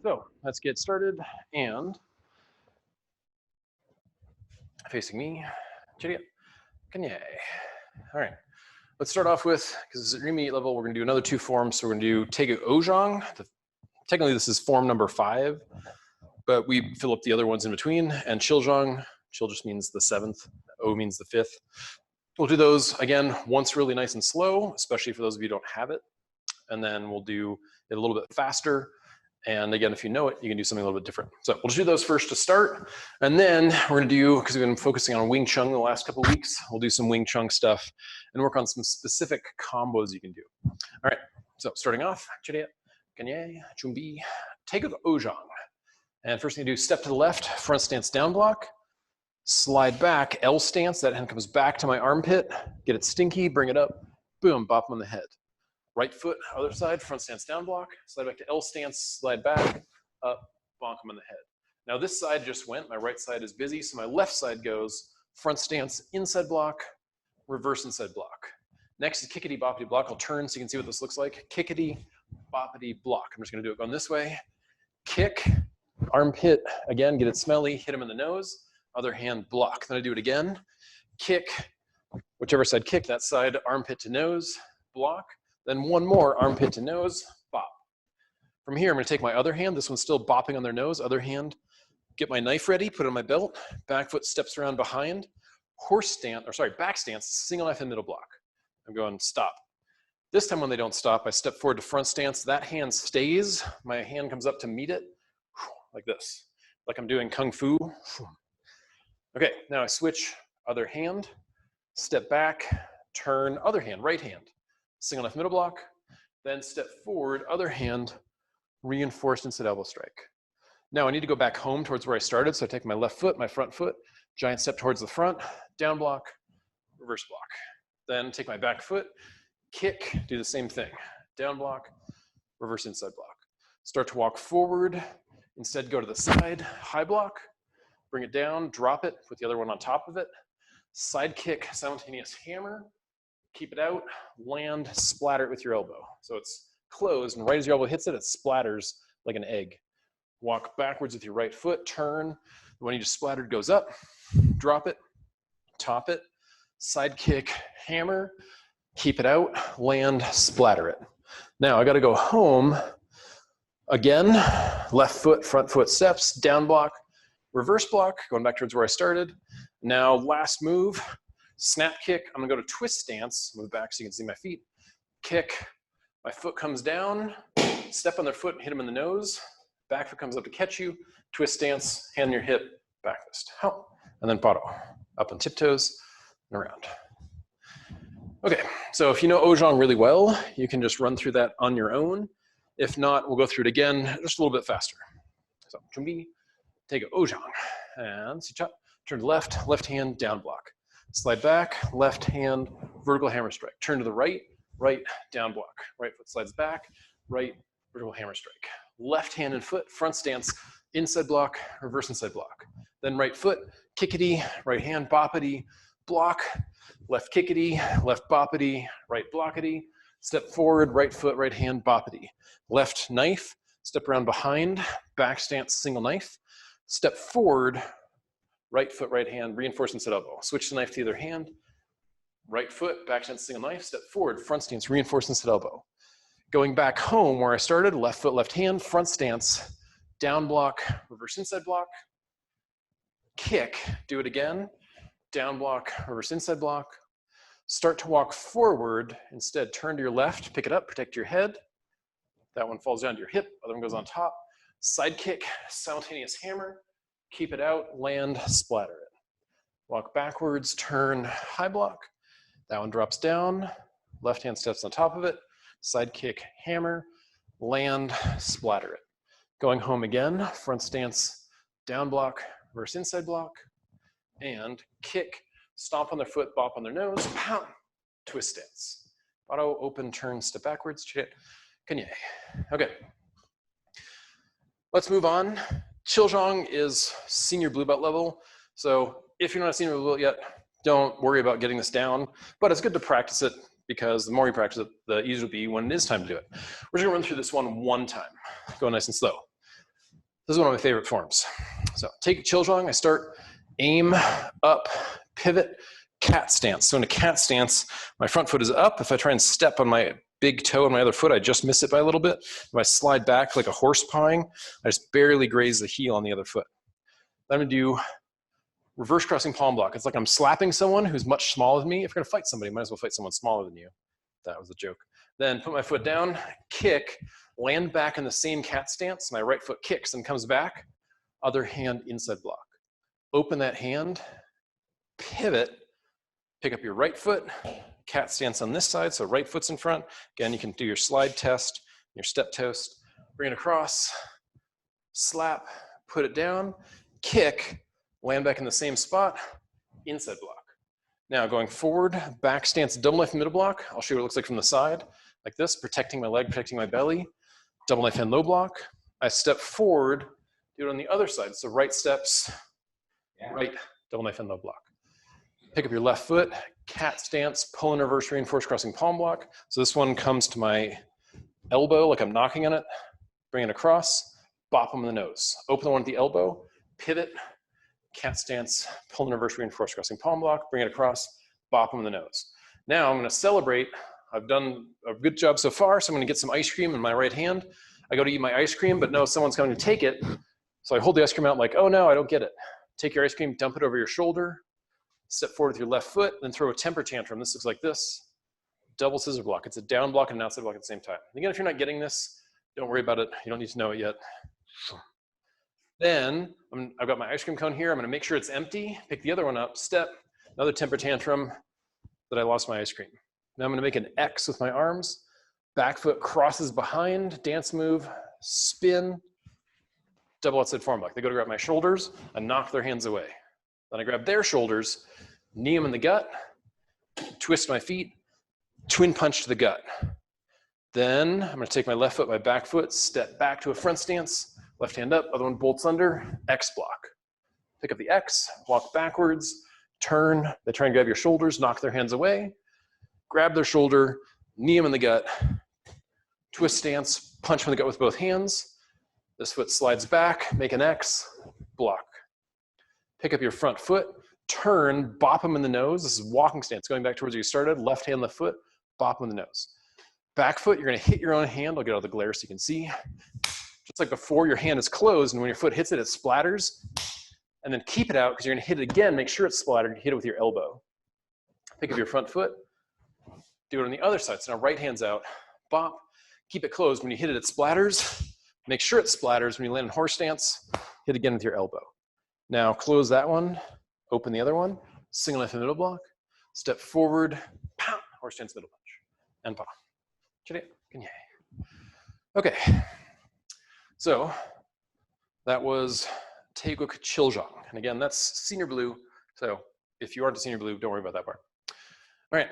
So let's get started, and facing me, Chiriya, Kanye. All right, let's start off with, because it's at intermediate level, we're gonna do another two forms. So we're gonna do Tegu Ojong. Technically this is form number 5, but we fill up the other ones in between, and Chiljong. Chil just means the 7th, O means the 5th. We'll do those again once really nice and slow, especially for those of you who don't have it. And then we'll do it a little bit faster. And again, if you know it, you can do something a little bit different. So we'll just do those first to start. And then we're gonna do, because we've been focusing on Wing Chun the last couple of weeks, we'll do some Wing Chun stuff and work on some specific combos you can do. All right, so starting off, Chiriya, Kanye, Chumbi, Tegu Ojong. And first thing you do, step to the left, front stance down block, slide back, L stance, that hand comes back to my armpit, get it stinky, bring it up, boom, bop him on the head. Right foot, other side, front stance down block, slide back to L stance, slide back, up, bonk him on the head. Now this side just went, my right side is busy, so my left side goes front stance, inside block, reverse inside block. Next is kickity boppity block. I'll turn so you can see what this looks like. Kickity boppity block. I'm just gonna do it going this way. Kick, armpit, again, get it smelly, hit him in the nose, other hand block. Then I do it again. Kick, whichever side kick, that side, armpit to nose, block. Then one more, armpit to nose, bop. From here, I'm gonna take my other hand. This one's still bopping on their nose. Other hand, get my knife ready, put it on my belt. Back foot steps around behind. Horse stance, or sorry, back stance, single knife and middle block. I'm going stop. This time when they don't stop, I step forward to front stance. That hand stays. My hand comes up to meet it, like this, like I'm doing Kung Fu. Okay, now I switch, other hand, step back, turn, other hand, right hand. Single knife middle block, then step forward, other hand, reinforced inside elbow strike. Now I need to go back home towards where I started, so I take my left foot, my front foot, giant step towards the front, down block, reverse block. Then take my back foot, kick, do the same thing. Down block, reverse inside block. Start to walk forward, instead go to the side, high block, bring it down, drop it, put the other one on top of it, side kick, simultaneous hammer, keep it out, land, splatter it with your elbow. So it's closed, and right as your elbow hits it, it splatters like an egg. Walk backwards with your right foot, turn. The one you just splattered goes up, drop it, top it, side kick, hammer, keep it out, land, splatter it. Now I gotta go home. Again, left foot, front foot steps, down block, reverse block, going back towards where I started. Now last move, snap kick, I'm gonna go to twist stance, move back so you can see my feet. Kick, my foot comes down, step on their foot and hit them in the nose. Back foot comes up to catch you, twist stance, hand on your hip, back fist. And then paro, up on tiptoes and around. Okay, so if you know Ojong really well, you can just run through that on your own. If not, we'll go through it again, just a little bit faster. So, Chumbi, take Ojong, and Sicha, turn to left, left hand, down block. Slide back, left hand, vertical hammer strike. Turn to the right, right, down block. Right foot slides back, right, vertical hammer strike. Left hand and foot, front stance, inside block, reverse inside block. Then right foot, kickity, right hand, boppity, block, left kickity, left boppity, right blockity. Step forward, right foot, right hand, boppity. Left knife, step around behind, back stance, single knife. Step forward, right foot, right hand, reinforce inside elbow. Switch the knife to the other hand, right foot, back stance, single knife, step forward, front stance, reinforce inside elbow. Going back home where I started, left foot, left hand, front stance, down block, reverse inside block, kick, do it again, down block, reverse inside block. Start to walk forward, instead turn to your left, pick it up, protect your head. That one falls down to your hip, other one goes on top. Side kick, simultaneous hammer, keep it out, land, splatter it. Walk backwards, turn, high block. That one drops down, left hand steps on top of it, side kick, hammer, land, splatter it. Going home again, front stance, down block, reverse inside block, and kick, stomp on their foot, bop on their nose, pound, twist stance. Paro, open, turn, step backwards, chit, kanye. Okay, let's move on. Chiljong is senior blue belt level. So if you're not a senior blue belt yet, don't worry about getting this down, but it's good to practice it because the more you practice it, the easier it'll be when it is time to do it. We're just gonna run through this one time. Go nice and slow. This is one of my favorite forms. So take Chiljong, I start, aim, up, pivot, cat stance. So in a cat stance, my front foot is up. If I try and step on my big toe on my other foot, I just miss it by a little bit. If I slide back like a horse pawing, I just barely graze the heel on the other foot. Then I'm gonna do reverse crossing palm block. It's like I'm slapping someone who's much smaller than me. If you're gonna fight somebody, you might as well fight someone smaller than you. That was a joke. Then put my foot down, kick, land back in the same cat stance. My right foot kicks and comes back. Other hand inside block. Open that hand, pivot, pick up your right foot, cat stance on this side, so right foot's in front. Again, you can do your slide test, your step toast. Bring it across, slap, put it down, kick, land back in the same spot, inside block. Now going forward, back stance, double knife middle block. I'll show you what it looks like from the side, like this, protecting my leg, protecting my belly. Double knife hand low block. I step forward, do it on the other side. So right steps, right, double knife hand low block. Pick up your left foot, cat stance, pull and reverse reinforced crossing palm block. So this one comes to my elbow like I'm knocking on it. Bring it across, bop them in the nose. Open the one at the elbow, pivot, cat stance, pull and reverse reinforced crossing palm block, bring it across, bop them in the nose. Now I'm gonna celebrate. I've done a good job so far, so I'm gonna get some ice cream in my right hand. I go to eat my ice cream, but no, someone's coming to take it. So I hold the ice cream out like, oh no, I don't get it. Take your ice cream, dump it over your shoulder, step forward with your left foot, then throw a temper tantrum. This looks like this. Double scissor block. It's a down block and an outside block at the same time. Again, if you're not getting this, don't worry about it. You don't need to know it yet. Then I've got my ice cream cone here. I'm gonna make sure it's empty. Pick the other one up, step, another temper tantrum that I lost my ice cream. Now I'm gonna make an X with my arms. Back foot crosses behind, dance move, spin, double outside form block. They go to grab my shoulders, I knock their hands away. Then I grab their shoulders, knee them in the gut, twist my feet, twin punch to the gut. Then I'm gonna take my left foot, my back foot, step back to a front stance, left hand up, other one bolts under, X block. Pick up the X, walk backwards, turn, they try and grab your shoulders, knock their hands away, grab their shoulder, knee them in the gut, twist stance, punch from the gut with both hands. This foot slides back, make an X, block. Pick up your front foot, turn, bop them in the nose. This is walking stance, going back towards where you started, left hand, left foot, bop them in the nose. Back foot, you're gonna hit your own hand. I'll get out the glare so you can see. Just like before, your hand is closed, and when your foot hits it, it splatters. And then keep it out, because you're gonna hit it again, make sure it's splattered, hit it with your elbow. Pick up your front foot, do it on the other side. So now right hand's out, bop, keep it closed. When you hit it, it splatters. Make sure it splatters. When you land in horse stance, hit again with your elbow. Now close that one, open the other one, single knife in the middle block, step forward, pow, horse stance middle punch, and pa. Okay, so that was Taeguk Chiljong. And again, that's senior blue. So if you aren't a senior blue, don't worry about that part. All right.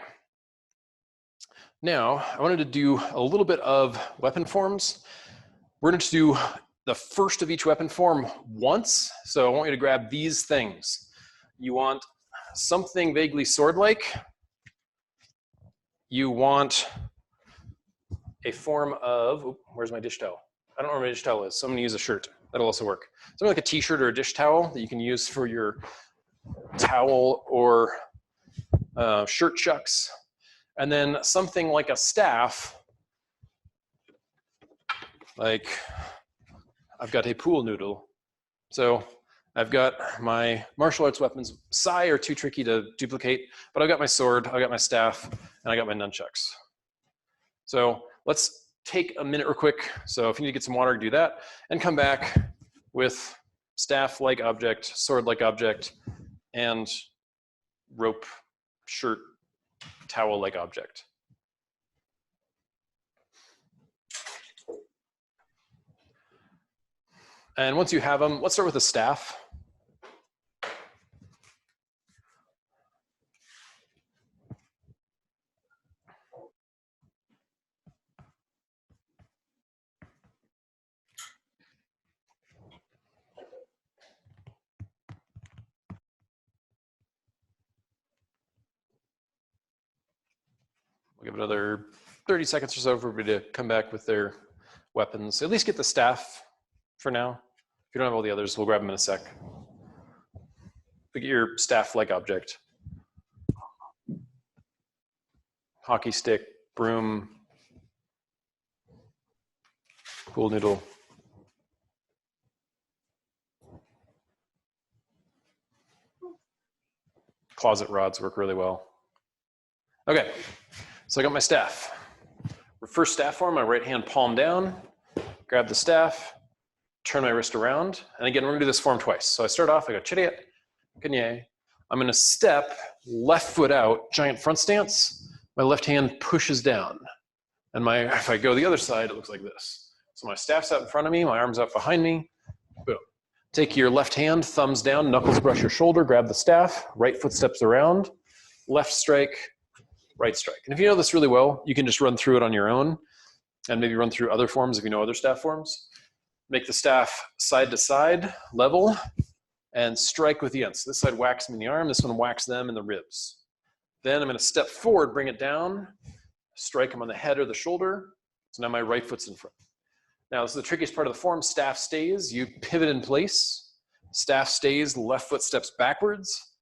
Now, I wanted to do a little bit of weapon forms. We're going to do the first of each weapon form once. So I want you to grab these things. You want something vaguely sword-like. You want a form of, oh, where's my dish towel? I don't know where my dish towel is, so I'm gonna use a shirt. That'll also work. Something like a t-shirt or a dish towel that you can use for your towel or shirt chucks. And then something like a staff, like I've got a pool noodle. So I've got my martial arts weapons. Sai are too tricky to duplicate, but I've got my sword, I've got my staff, and I got my nunchucks. So let's take a minute real quick. So if you need to get some water, do that, and come back with staff-like object, sword-like object, and rope, shirt, towel-like object. And once you have them, let's start with the staff. We'll give it another 30 seconds or so for everybody to come back with their weapons. At least get the staff for now. If you don't have all the others, we'll grab them in a sec. Look at your staff-like object. Hockey stick, broom, pool noodle. Closet rods work really well. Okay, so I got my staff. First staff form, my right hand palm down, grab the staff, turn my wrist around, and again, we're gonna do this form twice. So I start off, I go chiriya, kanye. I'm gonna step, left foot out, giant front stance. My left hand pushes down. And if I go the other side, it looks like this. So my staff's out in front of me, my arm's out behind me, boom. Take your left hand, thumbs down, knuckles brush your shoulder, grab the staff, right foot steps around, left strike, right strike. And if you know this really well, you can just run through it on your own and maybe run through other forms if you know other staff forms. Make the staff side to side, level, and strike with the ends. So this side whacks them in the arm, this one whacks them in the ribs. Then I'm gonna step forward, bring it down, strike them on the head or the shoulder. So now my right foot's in front. Now this is the trickiest part of the form. Staff stays, you pivot in place. Staff stays, left foot steps backwards.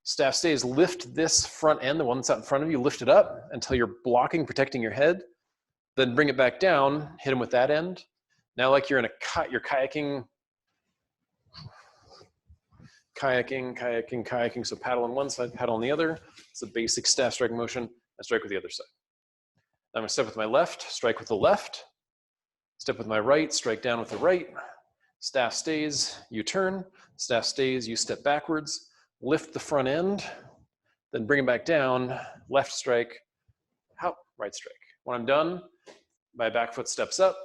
Staff stays, lift this front end, the one that's out in front of you, lift it up until you're blocking, protecting your head. Then bring it back down, hit him with that end. Now like you're in you're kayaking, so paddle on one side, paddle on the other. It's a basic staff strike motion. I strike with the other side. Now I'm gonna step with my left, strike with the left. Step with my right, strike down with the right. Staff stays, you turn. Staff stays, you step backwards. Lift the front end, then bring it back down. Left strike, hop, right strike. When I'm done, my back foot steps up.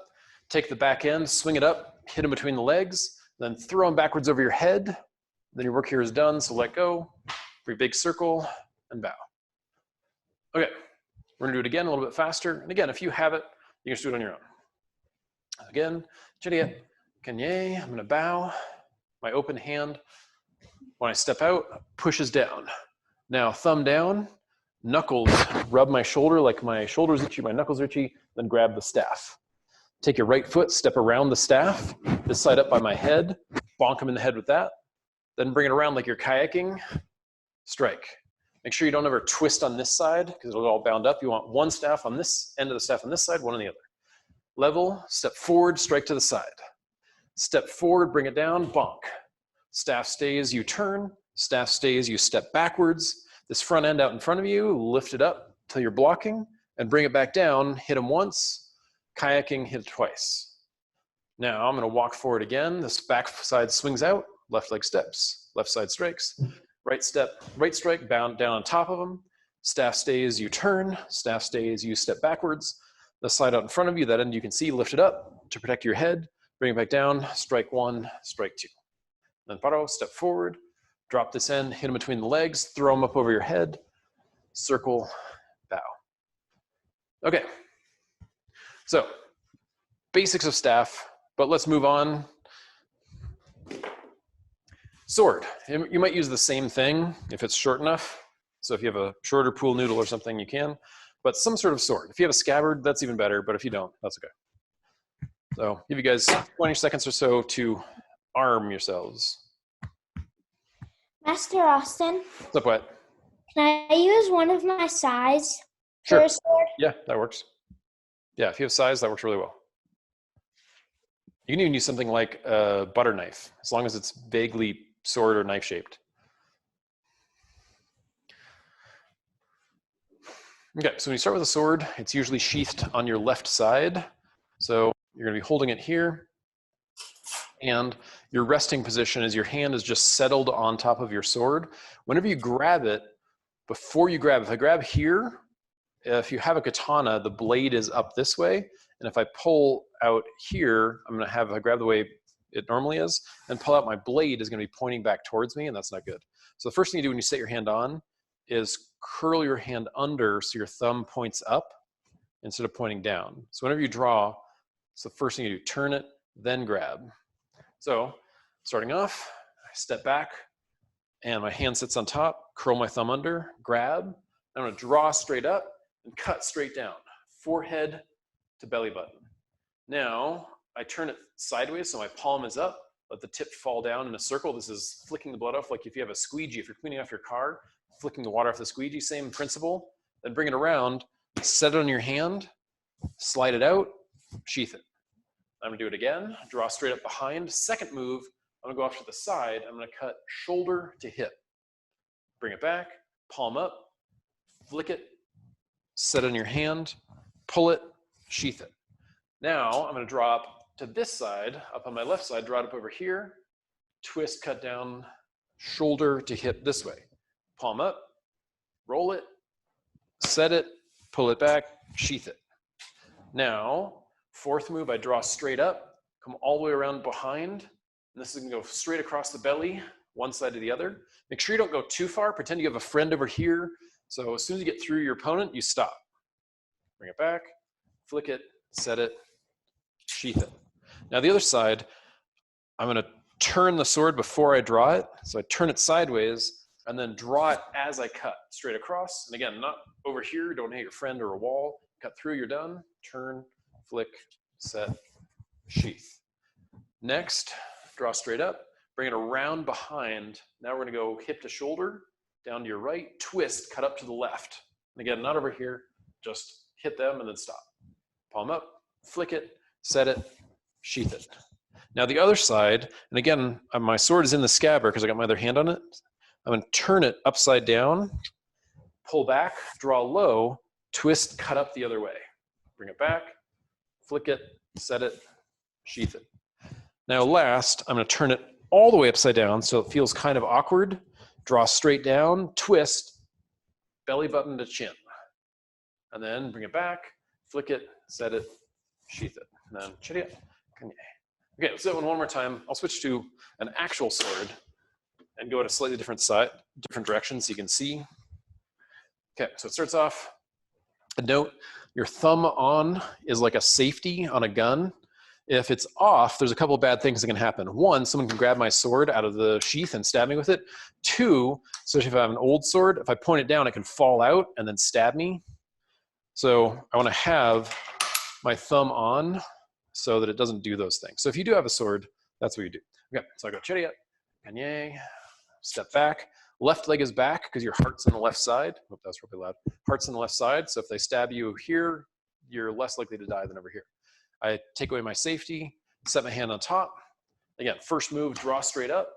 Take the back end, swing it up, hit him between the legs, then throw him backwards over your head. Then your work here is done, so let go. For your big circle, and bow. Okay, we're gonna do it again a little bit faster. And again, if you have it, you can just do it on your own. Again, chiriya, kanye, I'm gonna bow. My open hand, when I step out, pushes down. Now thumb down, knuckles, rub my shoulder like my shoulder's itchy, my knuckles are itchy, then grab the staff. Take your right foot, step around the staff, this side up by my head, bonk him in the head with that, then bring it around like you're kayaking, strike. Make sure you don't ever twist on this side because it'll get all bound up. You want one staff on this end of the staff on this side, one on the other. Level, step forward, strike to the side. Step forward, bring it down, bonk. Staff stays, you turn. Staff stays, you step backwards. This front end out in front of you, lift it up till you're blocking and bring it back down, hit them once, kayaking, hit it twice. Now I'm gonna walk forward again. This back side swings out, left leg steps, left side strikes. Right step, right strike, bound down on top of them. Staff stays, you turn. Staff stays, you step backwards. The side out in front of you, that end you can see, lift it up to protect your head. Bring it back down, strike one, strike two. Then paro, step forward, drop this end, hit them between the legs, throw them up over your head, circle, bow. Okay, so basics of staff, but let's move on. Sword, you might use the same thing if it's short enough. So if you have a shorter pool noodle or something, you can, but some sort of sword. If you have a scabbard, that's even better, but if you don't, that's okay. So give you guys 20 seconds or so to arm yourselves. Master Austin, What's up, Wet? can I use one of my size Sure. for a sword? Yeah, that works. Yeah, if you have size, that works really well. You can even use something like a butter knife, as long as it's vaguely sword or knife shaped. Okay, so when you start with a sword, it's usually sheathed on your left side. So you're gonna be holding it here. And your resting position is your hand is just settled on top of your sword. Whenever you grab it, before you grab, if I grab here, if you have a katana, the blade is up this way. And if I pull out here, I'm gonna have, if I grab the way it normally is, and pull out, my blade is gonna be pointing back towards me, and that's not good. So the first thing you do when you set your hand on is curl your hand under so your thumb points up instead of pointing down. So whenever you draw, it's the first thing you do, turn it, then grab. So starting off, I step back and my hand sits on top, curl my thumb under, grab. I'm gonna draw straight up and cut straight down, forehead to belly button. Now I turn it sideways so my palm is up, Let the tip fall down in a circle. This is flicking the blood off, like if you have a squeegee, if you're cleaning off your car, flicking the water off the squeegee, same principle. Then bring it around, set it on your hand, slide it out, sheath it. I'm gonna do it again, draw straight up behind. Second move, I'm gonna go off to the side. I'm gonna cut shoulder to hip. Bring it back, palm up, flick it, set it on your hand, pull it, sheath it. Now I'm gonna draw up to this side, up on my left side, draw it up over here, twist, cut down, shoulder to hip this way. Palm up, roll it, set it, pull it back, sheath it. Now, fourth move, I draw straight up, come all the way around behind, and this is gonna go straight across the belly, one side to the other. Make sure you don't go too far. Pretend you have a friend over here. So as soon as you get through your opponent, you stop. Bring it back, flick it, set it, sheath it. Now the other side, I'm gonna turn the sword before I draw it. So I turn it sideways and then draw it as I cut, straight across. And again, not over here, don't hit your friend or a wall. Cut through, you're done. Turn, flick, set, sheath. Next, draw straight up, bring it around behind. Now we're gonna go hip to shoulder, down to your right, twist, cut up to the left. And again, not over here, just hit them and then stop. Palm up, flick it, set it, sheath it. Now the other side, and again, my sword is in the scabbard because I got my other hand on it. I'm gonna turn it upside down, pull back, draw low, twist, cut up the other way. Bring it back, flick it, set it, sheath it. Now last, I'm gonna turn it all the way upside down so it feels kind of awkward. Draw straight down, twist, belly button to chin. And then bring it back, flick it, set it, sheath it. And then chariya. Okay, let's do that one more time. I'll switch to an actual sword and go at a slightly different side, different direction so you can see. Okay, so it starts off, a note, your thumb on is like a safety on a gun. If it's off, there's a couple of bad things that can happen. One, someone can grab my sword out of the sheath and stab me with it. Two, especially if I have an old sword, if I point it down, it can fall out and then stab me. So I want to have my thumb on so that it doesn't do those things. So if you do have a sword, that's what you do. Okay, so I go chariya, kanye, step back. Left leg is back because your heart's on the left side. Hope that was really loud. Heart's on the left side, so if they stab you here, you're less likely to die than over here. I take away my safety, set my hand on top. Again, first move, draw straight up,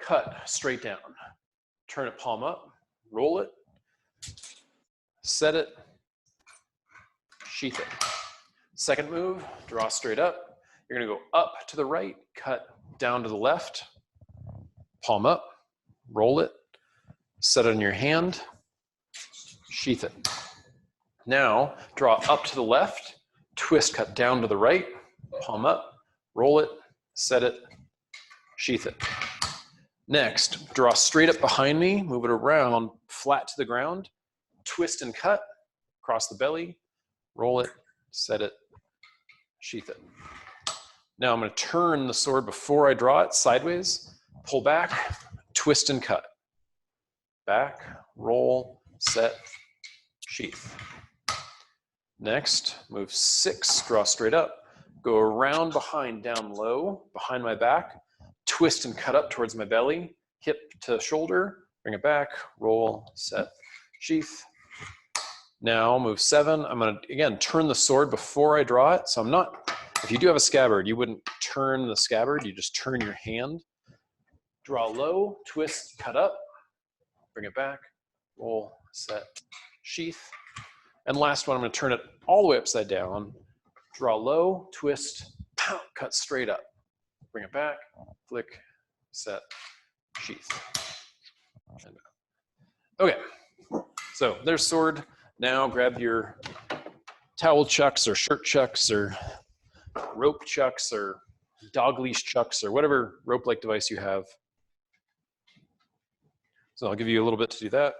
cut straight down. Turn it palm up, roll it, set it, sheath it. Second move, draw straight up. You're gonna go up to the right, cut down to the left, palm up, roll it, set it on your hand, sheath it. Now, draw up to the left, twist, cut down to the right, palm up, roll it, set it, sheath it. Next, draw straight up behind me, move it around, flat to the ground, twist and cut, across the belly, roll it, set it, sheath it. Now I'm gonna turn the sword before I draw it sideways, pull back, twist and cut. Back, roll, set, sheath. Next, move 6, draw straight up, go around behind, down low, behind my back, twist and cut up towards my belly, hip to shoulder, bring it back, roll, set, sheath. Now move 7, I'm gonna, again, turn the sword before I draw it. So I'm not, if you do have a scabbard, you wouldn't turn the scabbard, you just turn your hand. Draw low, twist, cut up, bring it back, roll, set, sheath. And last one, I'm gonna turn it all the way upside down, draw low, twist, pow, cut straight up. Bring it back, flick, set, sheath. Okay, so there's sword. Now grab your towel chucks or shirt chucks or rope chucks or dog leash chucks or whatever rope-like device you have. So I'll give you a little bit to do that.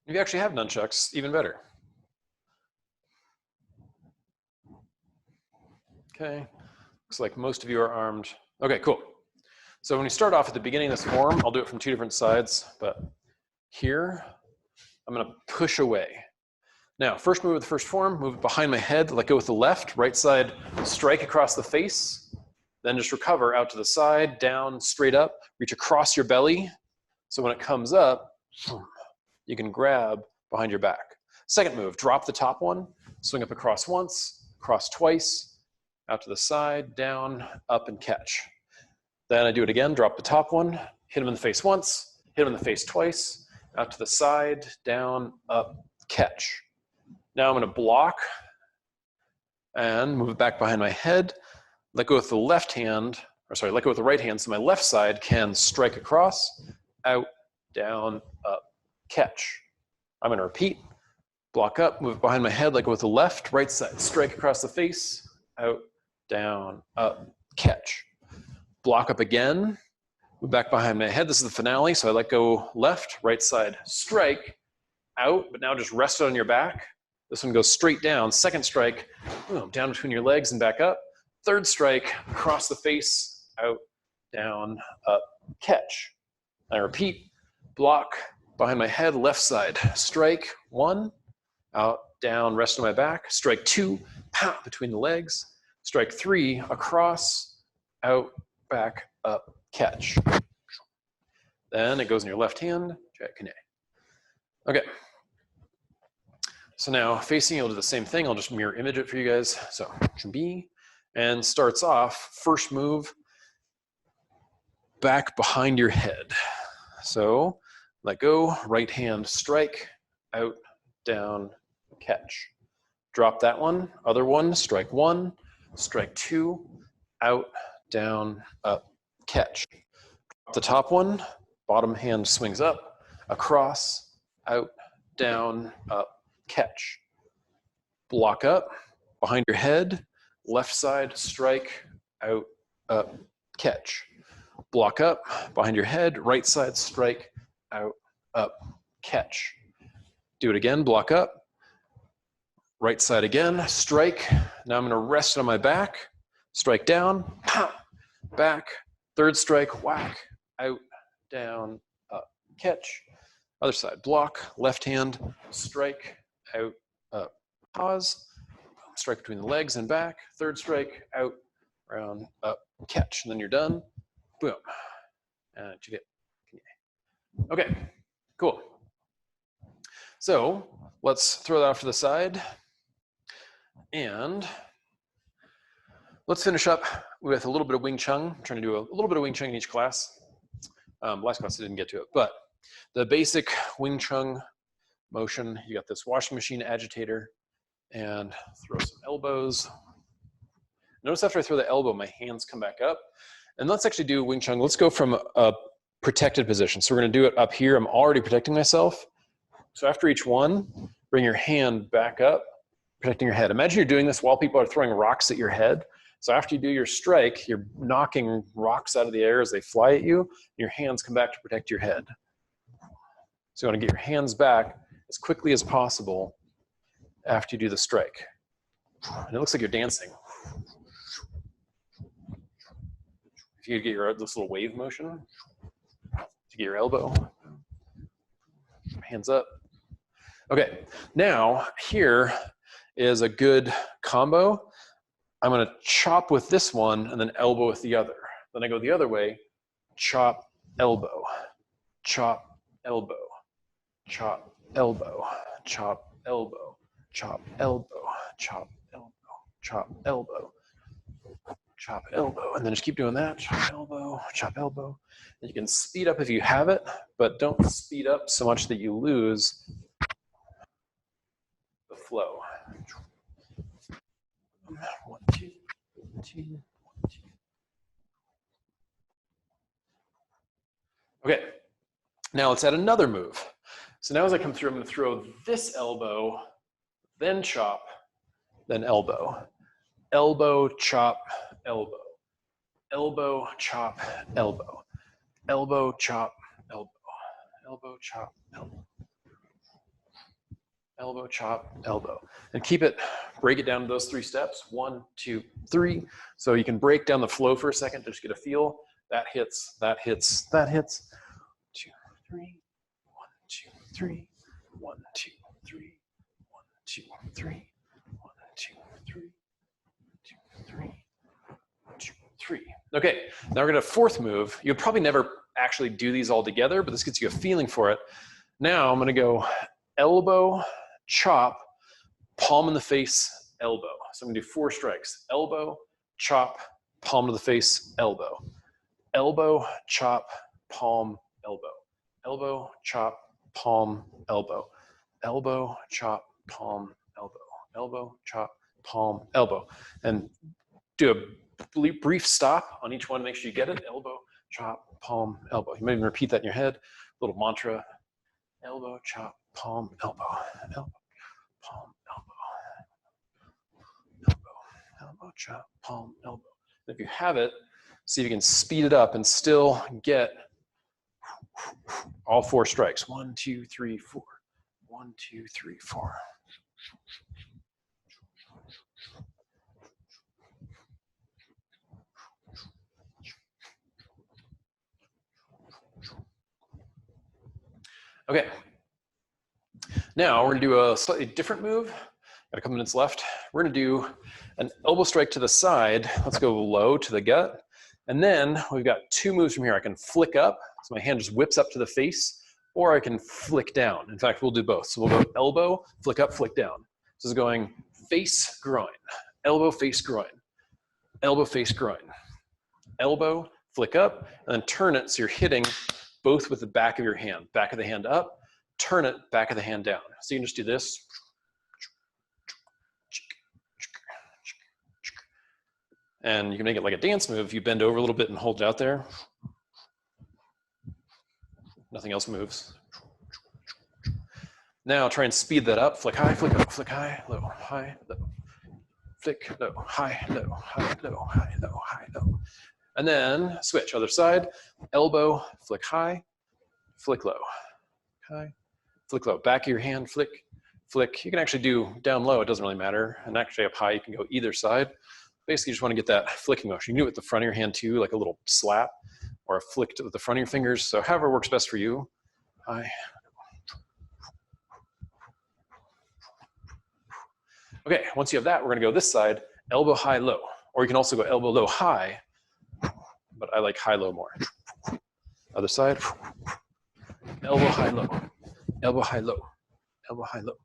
If you actually have nunchucks, even better. Okay, looks like most of you are armed. Okay, cool. So when we start off at the beginning of this form, I'll do it from 2 different sides, but here, I'm gonna push away. Now, first move of the first form, move it behind my head, let go with the left, right side, strike across the face, then just recover out to the side, down, straight up, reach across your belly. So when it comes up, you can grab behind your back. Second move, drop the top one, swing up across once, cross twice, out to the side, down, up, and catch. Then I do it again, drop the top one, hit him in the face once, hit him in the face twice, out to the side, down, up, catch. Now I'm gonna block and move it back behind my head, let go with the left hand, or sorry, let go with the right hand so my left side can strike across, out, down, up, catch. I'm gonna repeat, block up, move it behind my head, let go with the left, right side, strike across the face, out, down, up, catch. Block up again, move back behind my head. This is the finale, so I let go left, right side, strike, out, but now just rest it on your back. This one goes straight down. Second strike, boom, down between your legs and back up. Third strike, across the face, out, down, up, catch. I repeat, block, behind my head, left side, strike, one, out, down, rest on my back. Strike two, pow, between the legs. Strike three, across, out, back, up, catch. Then it goes in your left hand, check, kine. Okay. So now facing, you'll do the same thing. I'll just mirror image it for you guys. So B, and starts off, first move, back behind your head. So let go, right hand strike, out, down, catch. Drop that one, other one, strike one, strike two, out, down, up, catch. Drop the top one, bottom hand swings up, across, out, down, up, catch. Block up, behind your head, left side, strike, out, up, catch. Block up, behind your head, right side, strike, out, up, catch. Do it again, block up, right side again, strike. Now I'm gonna rest on my back, strike down, pop, back, third strike, whack, out, down, up, catch. Other side, block, left hand, strike, out, up, pause, strike between the legs and back, third strike, out, round, up, catch, and then you're done, boom. Okay, cool. So let's throw that off to the side, and let's finish up with a little bit of Wing Chun. I'm trying to do a little bit of Wing Chun in each class. Last class I didn't get to it, but the basic Wing Chun motion, you got this washing machine agitator, and throw some elbows. Notice after I throw the elbow, my hands come back up. And let's actually do Wing Chun. Let's go from a protected position. So we're gonna do it up here. I'm already protecting myself. So after each one, bring your hand back up, protecting your head. Imagine you're doing this while people are throwing rocks at your head. So after you do your strike, you're knocking rocks out of the air as they fly at you. Your hands come back to protect your head. So you wanna get your hands back as quickly as possible after you do the strike. And it looks like you're dancing. If you could get this little wave motion, to get your elbow, hands up. Okay, now here is a good combo. I'm gonna chop with this one and then elbow with the other. Then I go the other way, chop, elbow, chop, elbow, chop, elbow, chop, elbow, chop, elbow, chop, elbow, chop, elbow, chop, elbow, and then just keep doing that, chop, elbow, chop, elbow. And you can speed up if you have it, but don't speed up so much that you lose the flow. 1, 2, 1, 2, 1, 2. Okay, now let's add another move. So now as I come through, I'm gonna throw this elbow, then chop, then elbow. Elbow, chop, elbow. Elbow, chop, elbow. Elbow, chop, elbow. Elbow, chop, elbow. Elbow, chop, elbow. And keep it, break it down to those 3 steps. 1, 2, 3. So you can break down the flow for a second, just get a feel. That hits, that hits, that hits. 2, 3. 1, 2, 3. 1, 2, 3, 1, 2, 3, 1, 2, 3, 2, 3, 2, 3. Okay, now we're gonna fourth move. You'll probably never actually do these all together, but this gets you a feeling for it. Now I'm gonna go elbow, chop, palm in the face, elbow. So I'm gonna do 4 strikes. Elbow, chop, palm to the face, elbow. Elbow, chop, palm, elbow. Elbow, chop, palm, elbow. Elbow, chop, palm, elbow. Elbow, chop, palm, elbow. And do a brief stop on each one to make sure you get it. Elbow, chop, palm, elbow. You might even repeat that in your head. A little mantra. Elbow, chop, palm, elbow. Elbow, palm, elbow. Elbow, elbow, chop, palm, elbow. And if you have it, see if you can speed it up and still get all 4 strikes. 1, 2, 3, 4. 1, 2, 3, 4. Okay. Now we're gonna do a slightly different move. Got a couple minutes left. We're gonna do an elbow strike to the side. Let's go low to the gut. And then we've got 2 moves from here. I can flick up, so my hand just whips up to the face, or I can flick down. In fact, we'll do both. So we'll go elbow, flick up, flick down. So this is going face, groin, elbow, face, groin, elbow, face, groin, elbow, flick up, and then turn it so you're hitting both with the back of your hand. Back of the hand up, turn it, back of the hand down. So you can just do this. And you can make it like a dance move. You bend over a little bit and hold it out there. Nothing else moves. Now try and speed that up. Flick high, flick up, flick high, low, flick, low, high, low, high, low, high, low, high, low. And then switch, other side, elbow, flick high, flick low, high, flick low. Back of your hand, flick, flick. You can actually do down low, it doesn't really matter. And actually up high, you can go either side. Basically, you just want to get that flicking motion. You can do it with the front of your hand too, like a little slap or a flick with the front of your fingers. So however works best for you. High. Okay, once you have that, we're gonna go this side, elbow, high, low. Or you can also go elbow, low, high, but I like high, low more. Other side, elbow, high, low, elbow, high, low, elbow, high, low.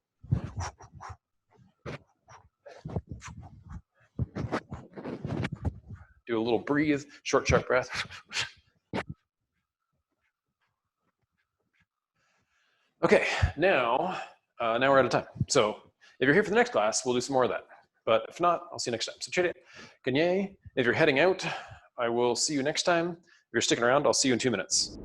Do a little breathe, short, sharp breath. Okay, now we're out of time. So if you're here for the next class, we'll do some more of that. But if not, I'll see you next time. So chile, ganye. If you're heading out, I will see you next time. If you're sticking around, I'll see you in 2 minutes.